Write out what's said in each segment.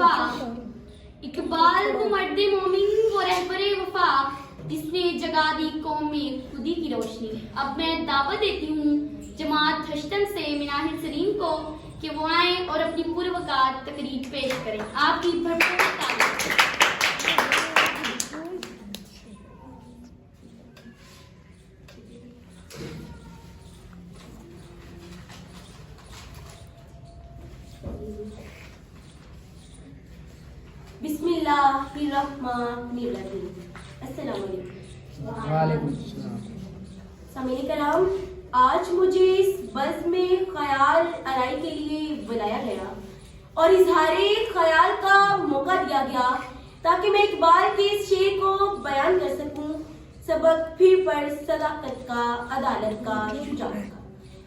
वफा। इकबाल वो मर्द मोमिन, वो रहबरे वफा, जिसने जगा दी कौम में खुदी की रोशनी। अब मैं दावत देती हूँ जमात हश्तन से मिनाहिल सलीम को कि वो आए और अपनी पुरवकार तकरीर पेश करें। आपकी भरपूर तारीफ। बिस्मिल्लाहिर्रहमानिर्रहीम। अस्सलाम वालेकुम। सामीन कलाम, आज मुझे इस बज़्म में ख्याल आराई के लिए बुलाया गया और इजहारे ख्याल का मौका दिया गया ताकि मैं इकबाल के इस शेर को बयान कर सकूं। सबक फिर पर सदाकत का, अदालत का, शुजाअत का।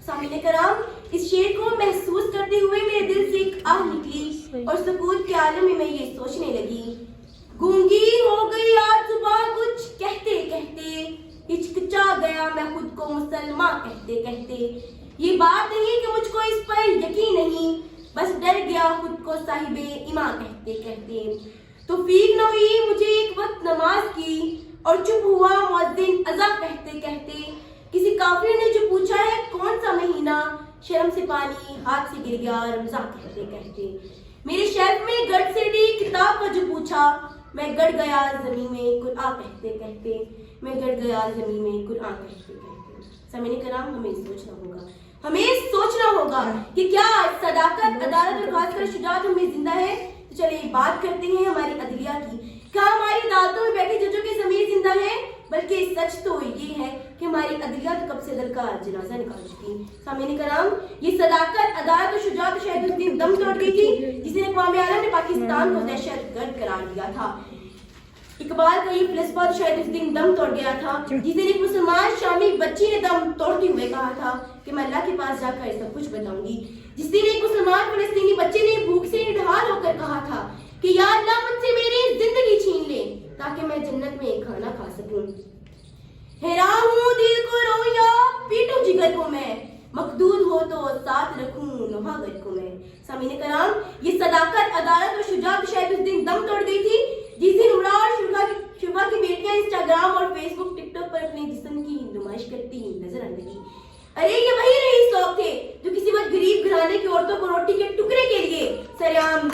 सामीन कराम, इस शेर को महसूस करते हुए मेरे दिल से एक आह निकली और सुकूत के आलम में मैं ये सोचने लगी, गूंगी हो गई आज जुबान कुछ कहते कहते, हिचकिचा गया मैं खुद को मुसलमान कहते कहते। ये बात नहीं कि मुझको इस पर यकीन नहीं, बस डर गया खुद को साहिबे ईमान कहते कहते। तौफीक न हुई मुझे एक वक्त नमाज की और चुप हुआ मुअज्जिन अज़ा कहते कहते। किसी काफिर ने जो पूछा है कौन सा महीना, शर्म से पानी हाथ से गिर गया रमजान कहते कहते। मेरे शेल्फ में गढ़ से दी किताब का जो पूछा, मैं गड़ गया ज़मीन में कुरान कहते कहते। मैं गड़ गया ज़मीन में कुरान कहते कहते। सामीन कराम, हमें सोचना होगा कि क्या सदाकत, अदालत और खासकर शुजाअत हमें जिंदा है। तो चलिए बात करते हैं हमारी अदलिया की। क्या हमारी अदालतों में बैठे जजों के ज़मीर जिंदा है? बल्कि सच तो ये है कि हमारी अदलिया तो कब से अदल का जनाजा निकाल चुकी। सामीन कराम, ये सदाकत, अदालत और शुजाअत शायद उस दिन दम तोड़ गई थी जिसे अक़वाम आलम ने पाकिस्तान को दहशतगर्द करार दिया था। इकबाल का ये फलसफा शायद उस दिन दम तोड़ गया था जिस दिन एक मुसलमान शामी बच्ची ने दम तोड़ते हुए कहा था कि मैं अल्लाह के पास जाकर सब कुछ बताऊंगी। जिस दिन एक मुसलमान फलस्तीनी बच्चे ने भूख से निढाल होकर कहा था कि या अल्लाह मुझसे मेरी जिंदगी छीन ले ताकि मैं जन्नत में खाना खा सकूं। हैरान हूँ दिल को रो या पीटूं जिगर को मैं, मखदूद हो तो साथ रखूं नौहागर को मैं। सामीन कराम, ये सदाकत, अदालत और शुजाअत शायद उस दिन दम तोड़ गई थी जिस दिन उमरा और शुभा की बेटियां इंस्टाग्राम और फेसबुक टिकटॉक पर अपने जिस्म की नुमाइश करती नजर आने लगी। अरे ये वही रईस लोग थे जो किसी वक्त गरीब घराने की औरतों को रोटी के टुकड़े के लिए सरेआम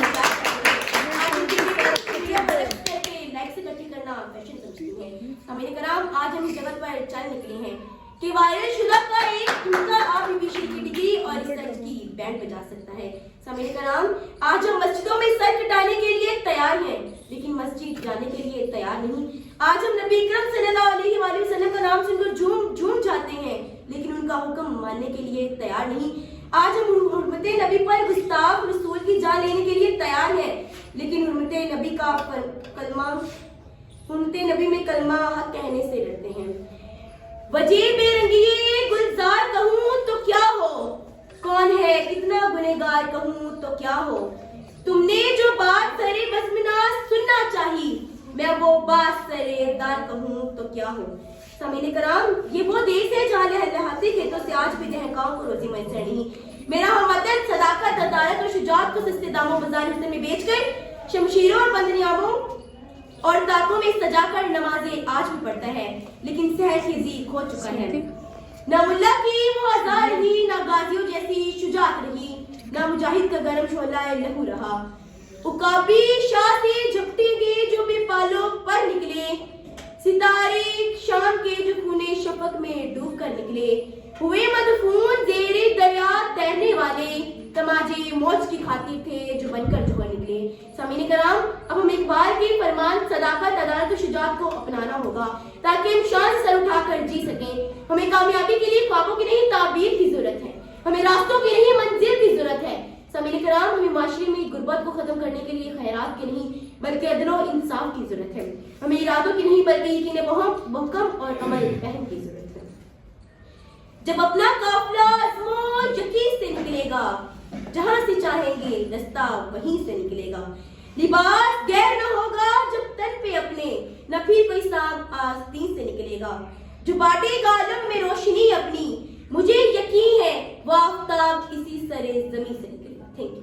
लाइक से इकट्ठी करना फैशन समझती हैं। सामीन कराम, आज हम इस जगत पर चल निकले हैं कि वायरल शुदा का एक टुकड़ा आप विषय की डिग्री और रिसर्च की बैंड बजा सकता है। सामीन कराम, आज हम मस्जिदों में सर कटाने के लिए तैयार हैं लेकिन मस्जिद जाने के लिए तैयार नहीं। आज हम नबी अकरम सल्लल्लाहु अलैहि वसल्लम का नाम सुनकर झूम जाते हैं लेकिन उनका हुक्म मानने के लिए तैयार नहीं। आज हम हुर्मते नबी पर गुस्ताख रसूल की जान लेने के लिए तैयार हैं लेकिन हुर्मते नबी में कलमा हक कहने से डरते हैं। वजीर बेरंगी गुलजार कहूँ तो क्या हो, कौन है कितना गुनहगार कहूँ तो क्या हो। तुमने जो बात सरे बज़्मना सुनना चाहिए, मैं वो बात सरेदार कहूँ तो क्या हो। सामीन कराम, ये वो देश है जहाँ लहलहाती खेतों से आज भी दहकाओं को रोजी मैसर नहीं। मेरा हमवतन सदाकत, अदालत और शुजाअत को सस्ते दामों बाजार में बेचकर शमशीरों और बंदनियामों और ताकों में सजाकर नमाजें आज भी पढ़ता है लेकिन सहरखीज़ी खो चुका है। ना मुल्ला की वो अज़ा रही, ना गाजियों जैसी शुजाअत रही, ना मुजाहिद का गरम शोला लहू रहा। उकाबी शाह से झपटेंगे जो बेपालों पर निकले, सितारे शाम के जो खूने शफक में डूब कर निकले। हुए मदफून ज़ेरे दरिया तैरने वाले, तमाजे मौज की खातिर थे जो बनकर जुआ निकले। सामीन कराम, अब हम इकबाल के फरमान सदाकत, अदालत और शुजाअत को अपनाना होगा ताकि हम शान से सर उठाकर जी सकें। हमें कामयाबी के लिए ख्वाबों की नहीं ताबीर की जरूरत है, हमें रास्तों की नहीं मंजिल की जरूरत है। सामीन कराम, हमें माशरे में गुर्बत को खत्म करने के लिए खैरात की नहीं बल्कि अदल और इंसाफ की जरूरत है। हमें इरादों की नहीं बल्कि यकीन मुहकम और अमल फहम की जरूरत है। जब अपना काफिला आज़मो यकीन से निकलेगा, जहां से चाहेंगे रास्ता वहीं से निकलेगा। लिबास गैर न होगा जब तन पे अपने, न फिर कोई सांप आस्तीन से निकलेगा। जो बांटेगा आलम में रोशनी अपनी, मुझे यकीन है वो आफताब इसी सरे ज़मीं से निकलेगा। Thank you.